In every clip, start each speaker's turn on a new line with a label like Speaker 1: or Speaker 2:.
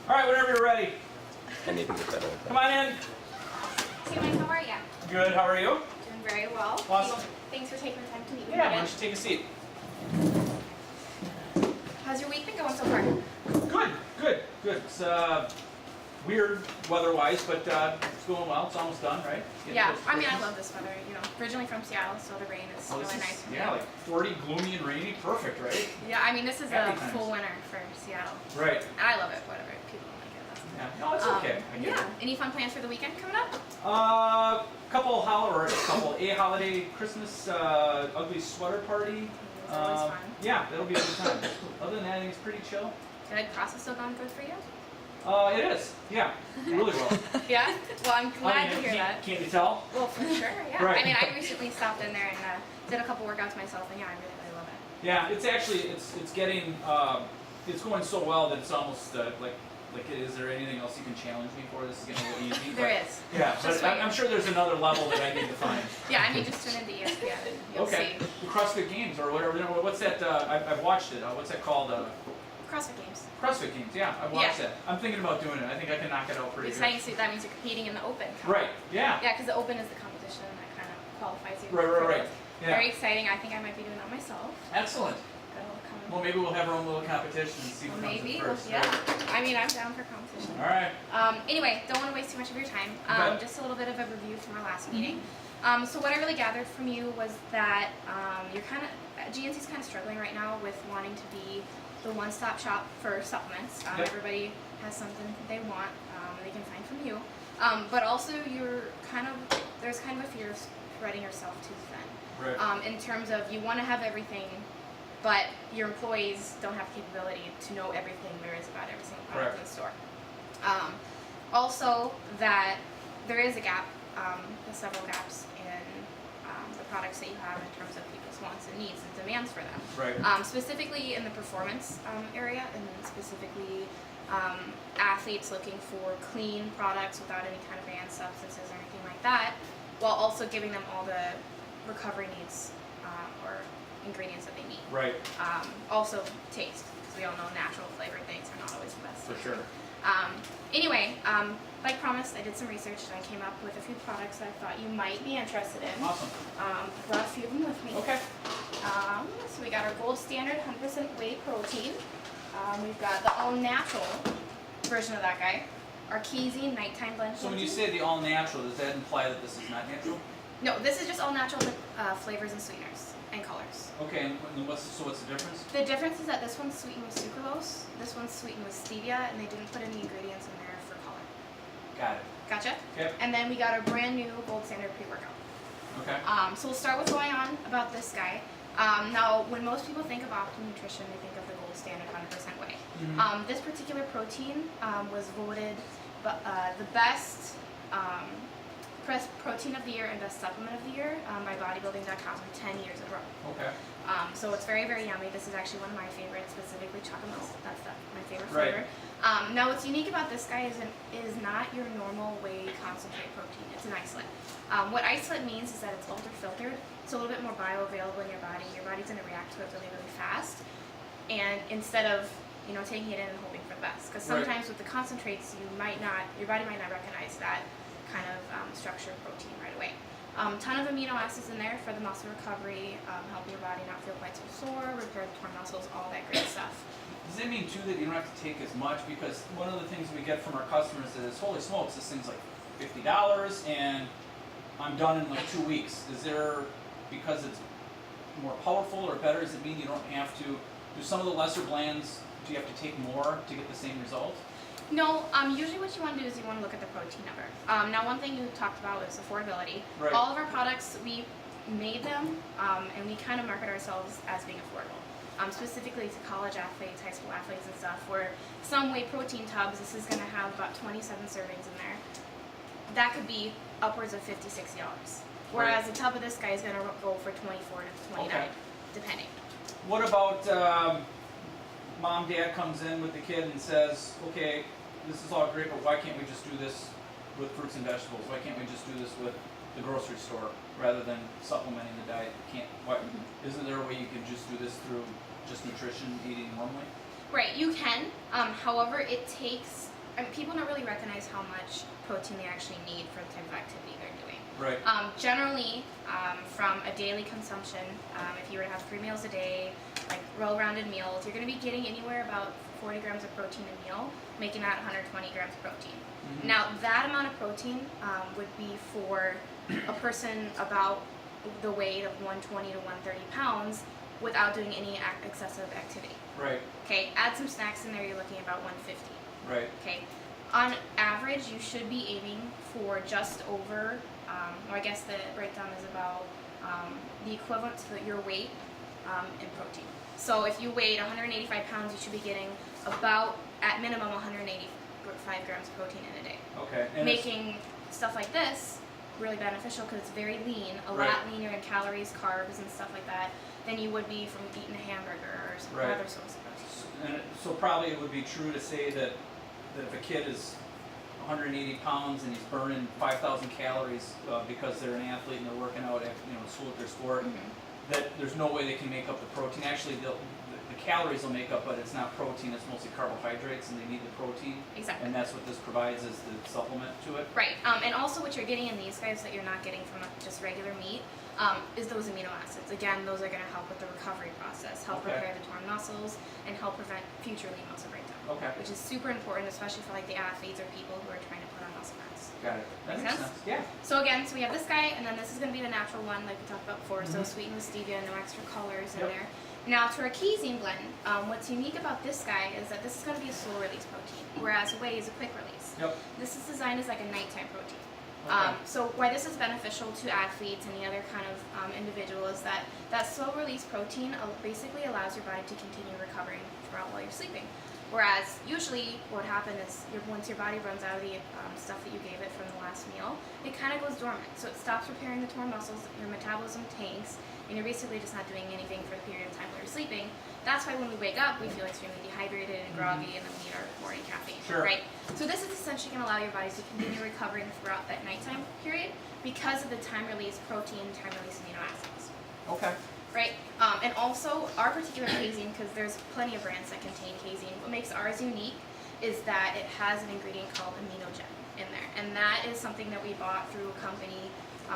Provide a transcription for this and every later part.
Speaker 1: All right, whenever you're ready.
Speaker 2: I need to get that open.
Speaker 1: Come on in.
Speaker 3: Hey Mike, how are you?
Speaker 1: Good, how are you?
Speaker 3: Doing very well.
Speaker 1: Awesome.
Speaker 3: Thanks for taking the time to meet with
Speaker 1: Yeah,
Speaker 3: me.
Speaker 1: why don't you take a seat?
Speaker 3: How's your week been going so far?
Speaker 1: Good. It's weird weather-wise, but it's going well. It's almost done, right? Getting
Speaker 3: Yeah,
Speaker 1: close to
Speaker 3: I mean, I
Speaker 1: Christmas.
Speaker 3: love this weather. You know, originally from Seattle, so the rain is
Speaker 1: Oh, this
Speaker 3: really
Speaker 1: is,
Speaker 3: nice.
Speaker 1: yeah, like 40, gloomy and rainy. Perfect, right?
Speaker 3: Yeah, I mean, this is
Speaker 1: Happy
Speaker 3: a
Speaker 1: times.
Speaker 3: full winter for Seattle.
Speaker 1: Right.
Speaker 3: And I love it, whatever. People don't like it. That's
Speaker 1: Yeah. No, it's okay. I get
Speaker 3: yeah. Any fun plans for the weekend coming up?
Speaker 1: it. A holiday Christmas ugly sweater party.
Speaker 3: It's always fun.
Speaker 1: Yeah, that'll be a good time. Other than that, I think it's pretty chill.
Speaker 3: Good. Process still going good for you?
Speaker 1: It is. Yeah, really well.
Speaker 3: Yeah? Well, I'm glad to hear
Speaker 1: can't,
Speaker 3: that.
Speaker 1: Can't you tell?
Speaker 3: Well, for sure, yeah.
Speaker 1: Right.
Speaker 3: I mean, I recently stopped in there and did a couple workouts myself, and yeah, I really love it.
Speaker 1: Yeah, it's actually it's getting it's going so well that it's almost like is there anything else you can challenge me for? This is getting a little easy.
Speaker 3: There is.
Speaker 1: Yeah,
Speaker 3: Just
Speaker 1: but
Speaker 3: wait.
Speaker 1: I'm sure there's another level that I need to find.
Speaker 3: Yeah, I mean, just tune into ESPN and you'll
Speaker 1: Okay,
Speaker 3: see.
Speaker 1: the CrossFit Games or whatever. What's that? I've watched it. What's that called?
Speaker 3: CrossFit Games.
Speaker 1: CrossFit Games. Yeah, I've watched that. I'm thinking about doing it. I think I can knock it out pretty
Speaker 3: Exciting, so that means you're competing in the Open.
Speaker 1: good. Right. Yeah.
Speaker 3: Yeah, because the Open is the competition that kind of qualifies you.
Speaker 1: Right.
Speaker 3: for
Speaker 1: Right.
Speaker 3: those.
Speaker 1: Yeah.
Speaker 3: Very exciting. I think I might be doing that myself.
Speaker 1: Excellent.
Speaker 3: That'll come.
Speaker 1: Well, maybe we'll have our own little competition and see who
Speaker 3: Well,
Speaker 1: comes in
Speaker 3: maybe.
Speaker 1: first.
Speaker 3: Yeah.
Speaker 1: right?
Speaker 3: I mean, I'm down for competition.
Speaker 1: All right.
Speaker 3: Anyway, don't want to waste too much of your time.
Speaker 1: Okay.
Speaker 3: Just a little bit of a review from our last meeting. So what I really gathered from you was that you're GNC's kind of struggling right now with wanting to be the one-stop shop for supplements.
Speaker 1: Yep.
Speaker 3: Everybody has something they want, they can find from you. But also there's kind of a fear of spreading yourself too thin.
Speaker 1: Right.
Speaker 3: In terms of you want to have everything, but your employees don't have the capability to know everything there is about every single product
Speaker 1: Correct.
Speaker 3: in the store. Also, that there is a gap, there's several gaps in the products that you have in terms of people's wants and needs and demands for them.
Speaker 1: Right.
Speaker 3: Specifically in the performance area, and specifically athletes looking for clean products without any kind of banned substances or anything like that, while also giving them all the recovery needs or ingredients that they need.
Speaker 1: Right.
Speaker 3: Also taste, because we all know natural flavored things are not always the best.
Speaker 1: For sure.
Speaker 3: Anyway, like promised, I did some research and I came up with a few products that I thought you might be interested in.
Speaker 1: Awesome.
Speaker 3: Brought a few of them with me.
Speaker 1: Okay.
Speaker 3: So we got our gold standard 100% whey protein. We've got the all natural version of that guy. Our Keezy nighttime blend.
Speaker 1: So when you
Speaker 3: protein.
Speaker 1: say the all natural, does that imply that this is not natural?
Speaker 3: No, this is just all natural with flavors and sweeteners and colors.
Speaker 1: Okay, and what's the difference?
Speaker 3: The difference is that this one's sweetened with sucralose, this one's sweetened with stevia, and they didn't put any ingredients in there for color.
Speaker 1: Got it.
Speaker 3: Gotcha?
Speaker 1: Okay.
Speaker 3: And then we got our brand new gold standard pre-workout.
Speaker 1: Okay.
Speaker 3: So we'll start with going on about this guy. Now, when most people think of Optimum Nutrition, they think of the gold standard 100% whey. This particular protein was voted the best protein of the year and best supplement of the year by bodybuilding.com for 10 years in a row.
Speaker 1: Okay.
Speaker 3: So it's very, very yummy. This is actually one of my favorites, specifically chocolate milk. That's my favorite
Speaker 1: Right.
Speaker 3: flavor. Now, what's unique about this guy is not your normal whey concentrate protein. It's an isolate. What isolate means is that it's ultra filtered. It's a little bit more bioavailable in your body. Your body's going to react to it really, really fast. And instead of taking it in and hoping for the best, because
Speaker 1: Right.
Speaker 3: sometimes with the concentrates, your body might not recognize that kind of structured protein right away. Ton of amino acids in there for the muscle recovery, helping your body not feel quite so sore, repair the torn muscles, all that great stuff.
Speaker 1: Does that mean too that you don't have to take as much? Because one of the things we get from our customers is, holy smokes, this thing's like $50 and I'm done in like 2 weeks. Is there, because it's more powerful or better, does it mean you don't have to do some of the lesser blends? Do you have to take more to get the same result?
Speaker 3: No, usually what you want to do is you want to look at the protein number. Now, one thing you talked about is affordability.
Speaker 1: Right.
Speaker 3: All of our products, we made them, and we kind of market ourselves as being affordable. Specifically to college athletes, high school athletes and stuff, where some whey protein tubs, this is going to have about 27 servings in there. That could be upwards of $50, $60. Whereas
Speaker 1: Right.
Speaker 3: a tub of this guy is going to go for 24 to 29,
Speaker 1: Okay.
Speaker 3: depending.
Speaker 1: What about mom, dad comes in with the kid and says, okay, this is all great, but why can't we just do this with fruits and vegetables? Why can't we just do this with the grocery store rather than supplementing the diet? Isn't there a way you can just do this through just nutrition, eating normally?
Speaker 3: Right, you can. However, it takes people don't really recognize how much protein they actually need for the type of activity they're doing.
Speaker 1: Right.
Speaker 3: Generally, from a daily consumption, if you were to have 3 meals a day, like well-rounded meals, you're going to be getting anywhere about 40 grams of protein a meal, making that 120 grams of protein.
Speaker 1: Mhm.
Speaker 3: Now, that amount of protein would be for a person about the weight of 120 to 130 pounds without doing any excessive activity.
Speaker 1: Right.
Speaker 3: Okay, add some snacks in there, you're looking at about 150.
Speaker 1: Right.
Speaker 3: Okay, on average, you should be aiming for just over, or I guess the breakdown is about the equivalent to your weight in protein. So if you weighed 185 pounds, you should be getting about, at minimum, 185 grams of protein in a day.
Speaker 1: Okay. And
Speaker 3: Making stuff like this really beneficial because it's very lean, a
Speaker 1: Right.
Speaker 3: lot leaner in calories, carbs, and stuff like that than you would be from eating a hamburger or some
Speaker 1: Right.
Speaker 3: other source of protein.
Speaker 1: so probably it would be true to say that if a kid is 180 pounds and he's burning 5,000 calories because they're an athlete and they're working out at school at their sport,
Speaker 3: Mhm.
Speaker 1: that there's no way they can make up the protein. Actually, the calories will make up, but it's not protein. It's mostly carbohydrates, and they need the protein.
Speaker 3: Exactly.
Speaker 1: And that's what this provides is the supplement to it.
Speaker 3: Right, and also what you're getting in these guys that you're not getting from just regular meat is those amino acids. Again, those are going to help with the recovery process, help
Speaker 1: Okay.
Speaker 3: repair the torn muscles, and help prevent future lean muscle breakdown.
Speaker 1: Okay.
Speaker 3: Which is super important, especially for like the athletes or people who are trying to put on muscle mass.
Speaker 1: Got it. That
Speaker 3: Make
Speaker 1: makes
Speaker 3: sense?
Speaker 1: sense. Yeah.
Speaker 3: So again, so we have this guy, and then this is going to be the natural one, like we talked about before. So
Speaker 1: Mhm.
Speaker 3: sweetened with stevia, no extra colors in
Speaker 1: Yep.
Speaker 3: there. Now to our casein blend, what's unique about this guy is that this is going to be a slow release protein, whereas whey is a quick release.
Speaker 1: Yep.
Speaker 3: This is designed as like a nighttime protein.
Speaker 1: Okay.
Speaker 3: So why this is beneficial to athletes and the other kind of individual is that slow release protein basically allows your body to continue recovering throughout while you're sleeping. Whereas usually what happens is once your body runs out of the stuff that you gave it from the last meal, it kind of goes dormant. So it stops repairing the torn muscles, your metabolism tanks, and you're basically just not doing anything for a period of time while you're sleeping. That's why when we wake up, we feel extremely dehydrated and groggy, and then we need our morning caffeine,
Speaker 1: Sure.
Speaker 3: right? So this is essentially going to allow your body to continue recovering throughout that nighttime period because of the time-release protein, time-release amino acids.
Speaker 1: Okay.
Speaker 3: Right, and also our particular casein, because there's plenty of brands that contain casein, what makes ours unique is that it has an ingredient called aminogen in there, and that is something that we bought through a company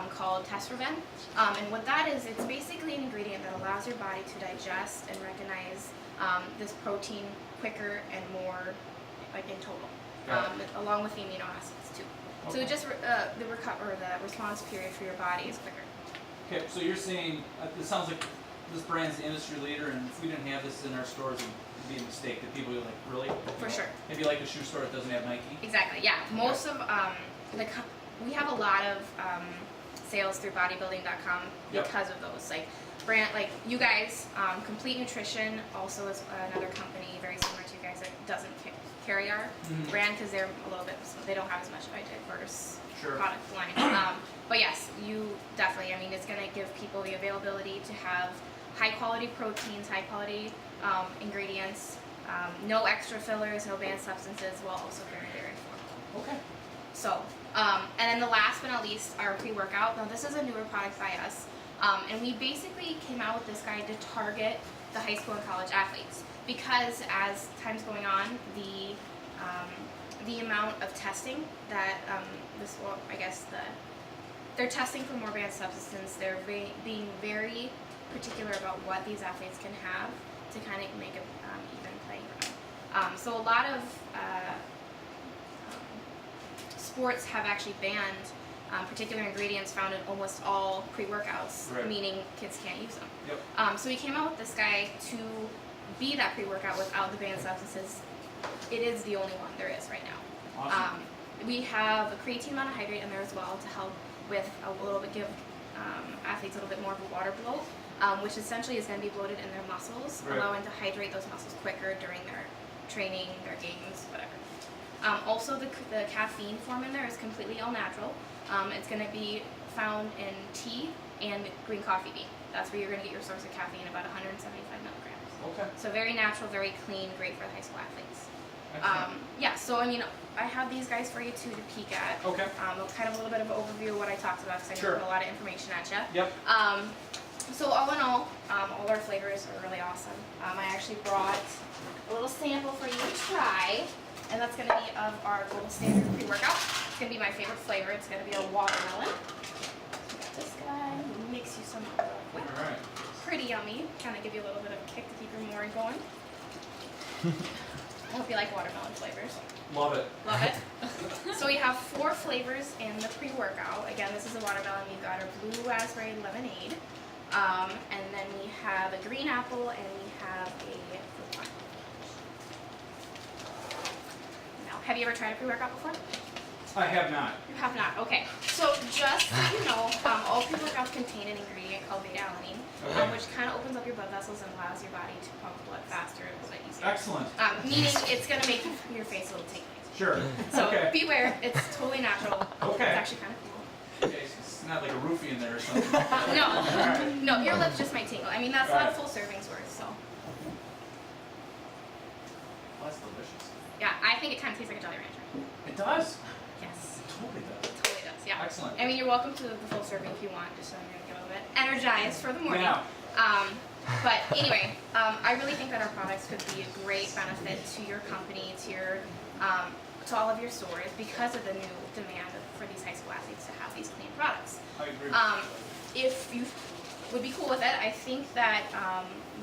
Speaker 3: called Testroven, and what that is, it's basically an ingredient that allows your body to digest and recognize this protein quicker and more, like in total,
Speaker 1: Got
Speaker 3: along with the amino acids too. So
Speaker 1: Okay.
Speaker 3: it just the response period for your body is quicker.
Speaker 1: Okay, so you're saying it sounds like this brand's the industry leader, and if we didn't have this in our stores, it'd be a mistake. That people would like, really?
Speaker 3: For sure.
Speaker 1: Maybe like a shoe store that doesn't have Nike.
Speaker 3: Exactly. Yeah. Most of we have a lot of sales through bodybuilding.com
Speaker 1: Yep.
Speaker 3: because of those brand like you guys. Complete Nutrition also is another company very similar to you guys that doesn't carry our
Speaker 1: Mhm.
Speaker 3: brand because they're a little bit they don't have as much of a diverse
Speaker 1: Sure.
Speaker 3: product line. But yes, you definitely. I mean, it's going to give people the availability to have high quality proteins, high quality ingredients, no extra fillers, no banned substances, while also very, very affordable.
Speaker 1: Okay.
Speaker 3: So, and then the last but not least, our pre-workout. Now, this is a newer product by us, and we basically came out with this guide to target the high school and college athletes because as time's going on, the amount of testing that they're testing for more banned substances. They're being very particular about what these athletes can have to kind of make an even playing ground. So a lot of sports have actually banned particular ingredients found in almost all pre-workouts,
Speaker 1: Right.
Speaker 3: meaning kids can't use them.
Speaker 1: Yep.
Speaker 3: So we came out with this guy to be that pre-workout without the banned substances. It is the only one there is right now.
Speaker 1: Awesome.
Speaker 3: We have a creatine monohydrate in there as well to help with give athletes a little bit more of a water bloat, which essentially is going to be bloated in their muscles,
Speaker 1: Right.
Speaker 3: allowing to hydrate those muscles quicker during their training, their games, whatever. Also, the caffeine form in there is completely all natural. It's going to be found in tea and green coffee bean. That's where you're going to get your source of caffeine, about 175 milligrams.
Speaker 1: Okay.
Speaker 3: So very natural, very clean, great for the high school athletes.
Speaker 1: Excellent.
Speaker 3: Yeah, so I mean, I have these guys for you too to peek at.
Speaker 1: Okay.
Speaker 3: Kind of a little bit of an overview of what I talked about because I
Speaker 1: Sure.
Speaker 3: put a lot of information at you.
Speaker 1: Yep.
Speaker 3: So all in all our flavors are really awesome. I actually brought a little sample for you to try. and that's gonna be of our gold standard pre-workout. It's gonna be my favorite flavor. It's gonna be a watermelon. So we got this guy. We'll mix you some up real quick.
Speaker 1: All right.
Speaker 3: Pretty yummy. Kind of give you a little bit of a kick to keep your morning going. I hope you like watermelon flavors.
Speaker 1: Love it.
Speaker 3: Love it. So we have 4 flavors in the pre-workout. Again, this is a watermelon. We've got our blue raspberry lemonade. And then we have a green apple and we have a fruit punch. Now, have you ever tried a pre-workout before?
Speaker 1: I have not.
Speaker 3: You have not. Okay. So just so you know, all pre-workouts contain an ingredient called beta-alanine,
Speaker 1: Okay.
Speaker 3: which kind of opens up your blood vessels and allows your body to pump blood faster and a little bit easier.
Speaker 1: Excellent.
Speaker 3: Meaning it's going to make your face a little tingly.
Speaker 1: Sure.
Speaker 3: So
Speaker 1: Okay.
Speaker 3: beware, it's totally natural.
Speaker 1: Okay.
Speaker 3: It's actually kind of cool.
Speaker 1: Okay, so it's not like a roofie in there or something.
Speaker 3: No,
Speaker 1: Alright.
Speaker 3: no, your lips just might tingle. I mean, that's not a
Speaker 1: Right.
Speaker 3: full serving's worth, so.
Speaker 1: Oh, that's delicious.
Speaker 3: Yeah, I think it kind of tastes like a Jolly Rancher.
Speaker 1: It does.
Speaker 3: Yes,
Speaker 1: It totally does.
Speaker 3: it totally does, yeah.
Speaker 1: Excellent.
Speaker 3: I mean, you're welcome to the full serving if you want, just so you're gonna get a little bit energized for the morning.
Speaker 1: Yeah.
Speaker 3: But anyway, I really think that our products could be a great benefit to your company, to your, to all of your stores because of the new demand for these high school athletes to have these clean products.
Speaker 1: I agree.
Speaker 3: If you would be cool with it, I think that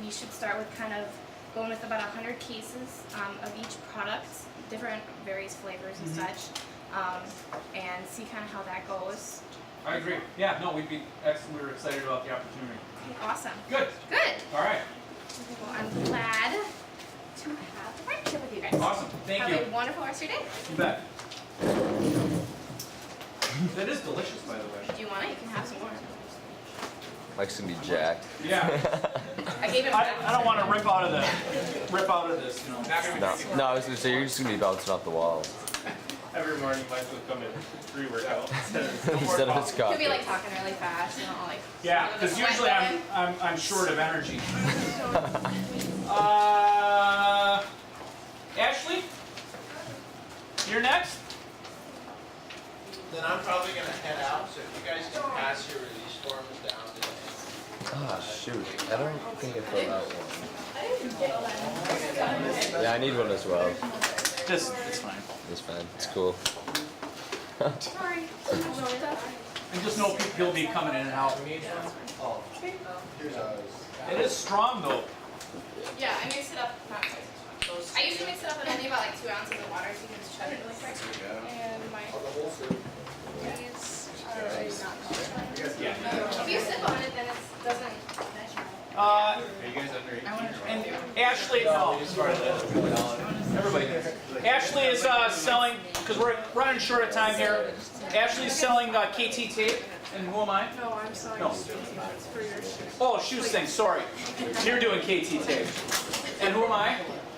Speaker 3: we should start with kind of going with about 100 cases of each product, different various flavors and
Speaker 1: Mhm.
Speaker 3: such, and see kind of how that goes.
Speaker 1: I agree. Yeah, no, we'd be excellent. We were excited about the opportunity.
Speaker 3: Okay, awesome.
Speaker 1: Good.
Speaker 3: Good.
Speaker 1: All right.
Speaker 3: Well, I'm glad to have the partnership with you guys.
Speaker 1: Awesome. Thank
Speaker 3: have
Speaker 1: you.
Speaker 3: a wonderful rest of your day.
Speaker 1: You bet. That is delicious, by the way.
Speaker 3: If you want it, you can have some more.
Speaker 2: Mike's gonna be jacked.
Speaker 1: Yeah.
Speaker 3: I gave him.
Speaker 1: I don't want to rip out of this, you know.
Speaker 2: No, I was gonna say you're just gonna be bouncing off the walls
Speaker 4: Every morning, Mike would come in pre-workout instead of
Speaker 2: instead of his
Speaker 3: He'll
Speaker 2: coffee.
Speaker 3: be like talking really fast, you know, like.
Speaker 1: Yeah,
Speaker 3: with a
Speaker 1: because
Speaker 3: sweat
Speaker 1: usually
Speaker 3: going.
Speaker 1: I'm short of energy. Ashley, you're next.
Speaker 5: Then I'm probably gonna head out, so if you guys can pass your release forms down to the.
Speaker 2: Oh shoot, I don't think I filled out one. Yeah, I need one as well.
Speaker 1: It's fine.
Speaker 2: It's fine. It's cool.
Speaker 3: Sorry.
Speaker 1: And just know he'll be coming in and out. It is strong though.
Speaker 3: Yeah, I mix it up. Not quite as much. I usually mix it up in only about like 2 ounces of water so you can just chug it really quick. And my these are not
Speaker 1: Yeah.
Speaker 3: If you sip on it, then it doesn't.
Speaker 1: Are
Speaker 4: Are you guys under 18 or
Speaker 1: and Ashley, no. Everybody. Ashley is selling, because we're running short of time here. Ashley's selling KT tape, and who am I?
Speaker 6: No, I'm selling
Speaker 1: No.
Speaker 6: shoes for your shoes.
Speaker 1: Oh, shoes thing, sorry. You're doing KT tape. And who am I?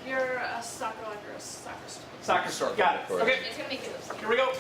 Speaker 6: You're a soccer like you're a soccer store.
Speaker 1: Soccer store, got it. Okay,
Speaker 3: It's gonna make your lips.
Speaker 1: here we go.